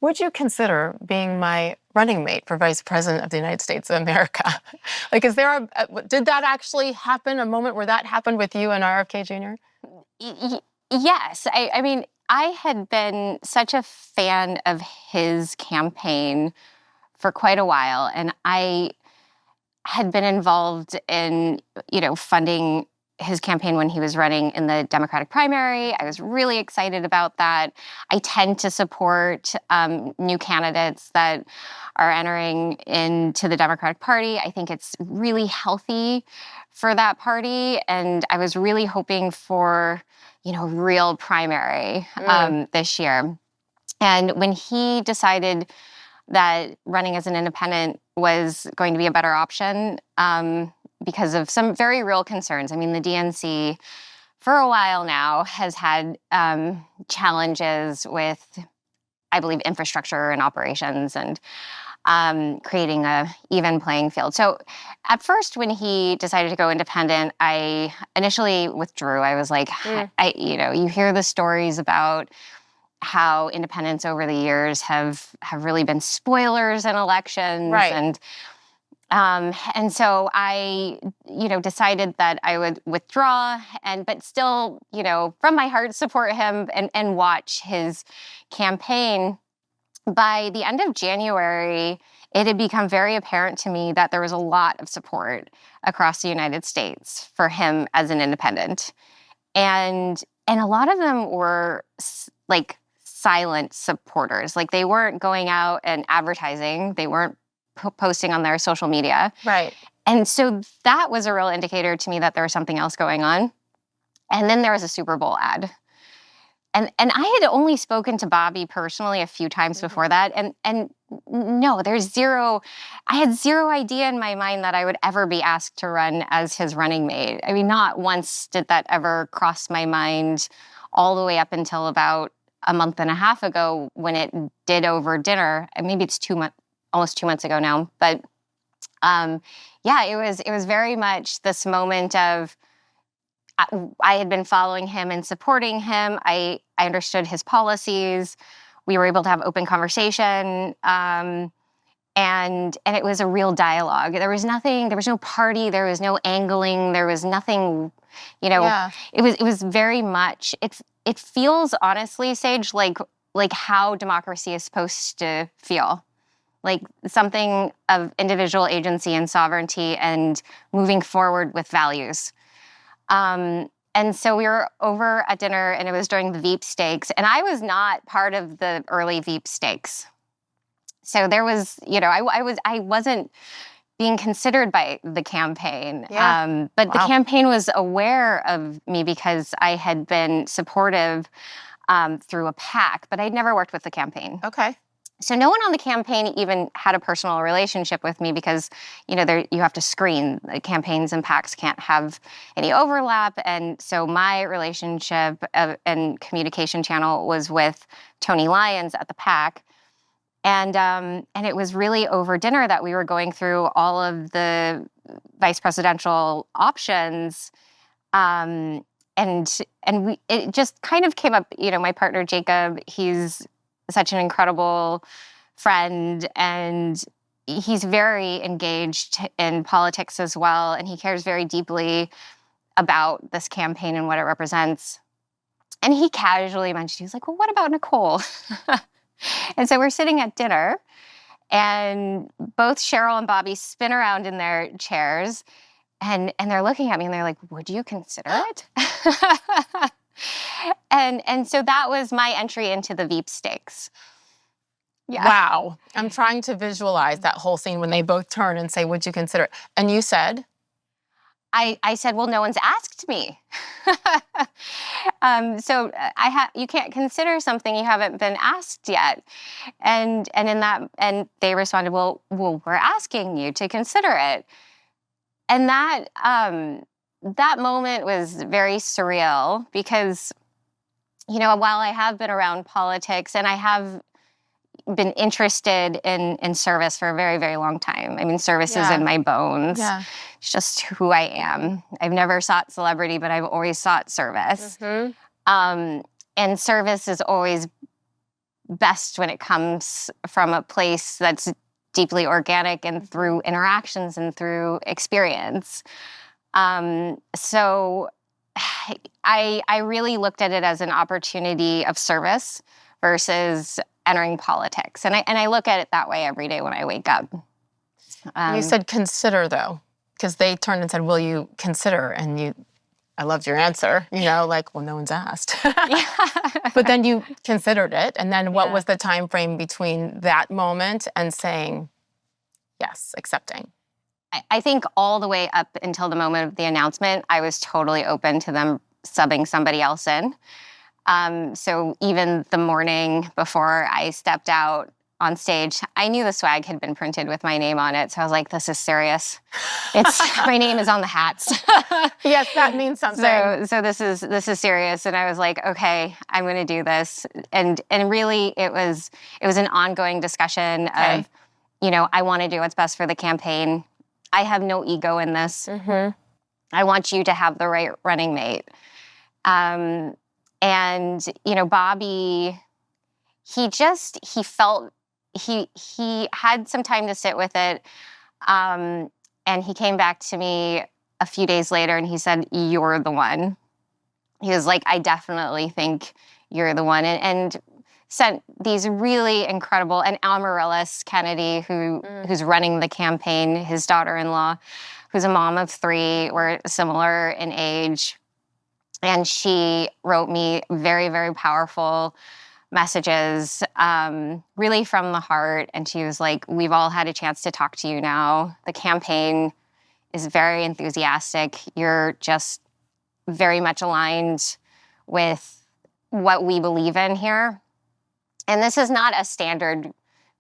would you consider being my running mate for Vice President of the United States of America? Like, is there did that actually happen, a moment where that happened with you and RFK Jr.? Yes. I mean, I had been such a fan of his campaign for quite a while, and I had been involved in, funding his campaign when he was running in the Democratic primary. I was really excited about that. I tend to support new candidates that are entering into the Democratic Party. I think it's really healthy for that party, and I was really hoping for, real primary this year. And when he decided that running as an independent was going to be a better option, because of some very real concerns. I mean, the DNC for a while now has had challenges with, I believe, infrastructure and operations and creating a even playing field. So at first, when he decided to go independent, I initially withdrew. I was like, you hear the stories about how independents over the years have really been spoilers in elections. Right. And so I, decided that I would withdraw but still, from my heart support him and watch his campaign. By the end of January, it had become very apparent to me that there was a lot of support across the United States for him as an independent. And a lot of them were like silent supporters. Like, they weren't going out and advertising. They weren't posting on their social media. Right. And so that was a real indicator to me that there was something else going on. And then there was a Super Bowl ad. And I had only spoken to Bobby personally a few times before that. And no, I had zero idea in my mind that I would ever be asked to run as his running mate. I mean, not once did that ever cross my mind, all the way up until about a month and a half ago when it did over dinner. And maybe it's almost 2 months ago now. But it was very much this moment of, I had been following him and supporting him. I understood his policies. We were able to have open conversation. And it was a real dialogue. There was no party, there was no angling, there was nothing, It was very much, it feels, honestly, Sage, like how democracy is supposed to feel. Like something of individual agency and sovereignty and moving forward with values. And so we were over at dinner, and it was during the Veep stakes, and I was not part of the early Veep stakes. So there was, I wasn't being considered by the campaign. Yeah. But the campaign was aware of me because I had been supportive through a PAC, but I'd never worked with the campaign. Okay. So no one on the campaign even had a personal relationship with me because, you have to screen. The campaigns and PACs can't have any overlap. And so my relationship and communication channel was with Tony Lyons at the PAC. And it was really over dinner that we were going through all of the vice presidential options. It just kind of came up, my partner, Jacob, he's such an incredible friend, and he's very engaged in politics as well, and he cares very deeply about this campaign and what it represents. And he casually mentioned, he was like, well, what about Nicole? And so we're sitting at dinner, and both Cheryl and Bobby spin around in their chairs, and they're looking at me, and they're like, would you consider it? And so that was my entry into the Veep stakes. Yeah. Wow. I'm trying to visualize that whole scene when they both turn and say, would you consider it? And you said? I said, well, no one's asked me. So you can't consider something you haven't been asked yet. And they responded, well, we're asking you to consider it. And that moment was very surreal because, while I have been around politics and I have been interested in service for a very, very long time. I mean, service is in my bones. Yeah. It's just who I am. I've never sought celebrity, but I've always sought service. Mm-hmm. And service has always best when it comes from a place that's deeply organic and through interactions and through experience. So I really looked at it as an opportunity of service versus entering politics. And I look at it that way every day when I wake up. You said consider, though, because they turned and said, will you consider? And I loved your answer, like, well, no one's asked. Yeah. But then you considered it. And then what was the time frame between that moment and saying, yes, accepting? I think all the way up until the moment of the announcement, I was totally open to them subbing somebody else in. So even the morning before I stepped out on stage, I knew the swag had been printed with my name on it. So I was like, this is serious. My name is on the hats. Yes, that means something. So this is serious. And I was like, okay, I'm going to do this. And really it was an ongoing discussion of, I want to do what's best for the campaign. I have no ego in this. Mm-hmm. I want you to have the right running mate. And, Bobby, he had some time to sit with it. And he came back to me a few days later and he said, you're the one. He was like, I definitely think you're the one. And sent these really incredible, and Amaryllis Kennedy, who's running the campaign, his daughter-in-law, who's a mom of 3, we're similar in age. And she wrote me very, very powerful messages, really from the heart. And she was like, we've all had a chance to talk to you now. The campaign is very enthusiastic. You're just very much aligned with what we believe in here. And this is not a standard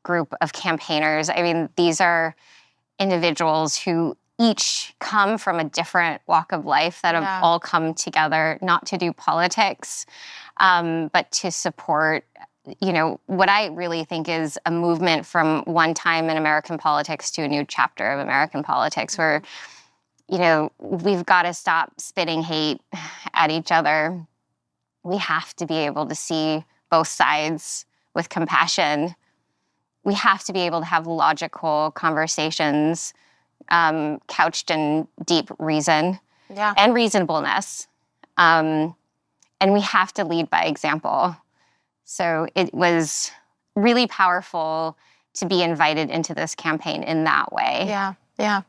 group of campaigners. I mean, these are individuals who each come from a different walk of life that have all come together, not to do politics, but to support, what I really think is a movement from one time in American politics to a new chapter of American politics where, we've got to stop spitting hate at each other. We have to be able to see both sides with compassion. We have to be able to have logical conversations couched in deep reason and reasonableness. And we have to lead by example. So it was really powerful to be invited into this campaign in that way. Yeah, yeah.